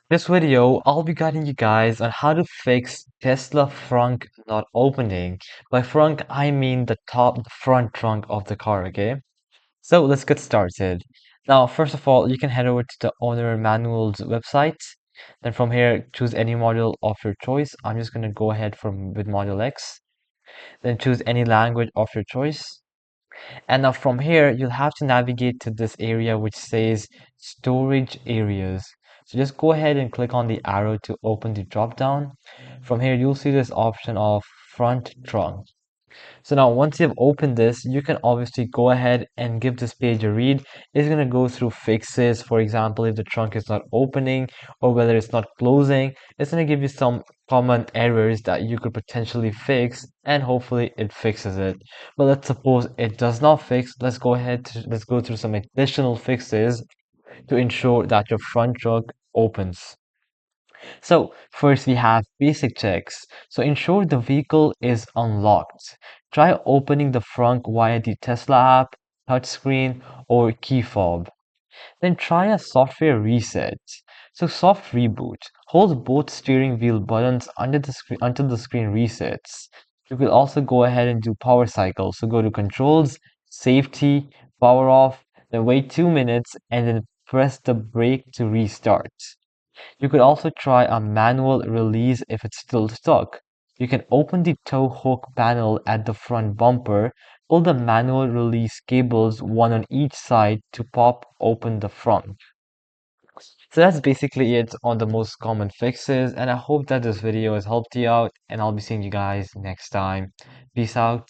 This video, I'll be guiding you guys on how to fix Tesla frunk not opening. By frunk, I mean the front trunk of the car, okay? So let's get started. Now, first of all, you can head over to the owner manual's website. Then from here, choose any module of your choice. I'm just gonna go ahead with module X. Then choose any language of your choice. And now from here, you'll have to navigate to this area which says storage areas. So just go ahead and click on the arrow to open the drop down. From here, you'll see this option of front trunk. So now once you've opened this, you can obviously go ahead and give this page a read. It's going to go through fixes. For example, if the trunk is not opening or whether it's not closing, it's going to give you some common errors that you could potentially fix and hopefully it fixes it. But let's suppose it does not fix. Let's go through some additional fixes to ensure that your front trunk opens. So first we have basic checks. So ensure the vehicle is unlocked. Try opening the front via the Tesla app, touchscreen, or key fob. Then try a software reset. So soft reboot. Hold both steering wheel buttons under the screen until the screen resets. You could also go ahead and do power cycle. So go to controls, safety, power off, then wait 2 minutes and then press the brake to restart. You could also try a manual release if it's still stuck. You can open the tow hook panel at the front bumper, pull the manual release cables one on each side to pop open the front. So that's basically it on the most common fixes, and I hope that this video has helped you out, and I'll be seeing you guys next time. Peace out.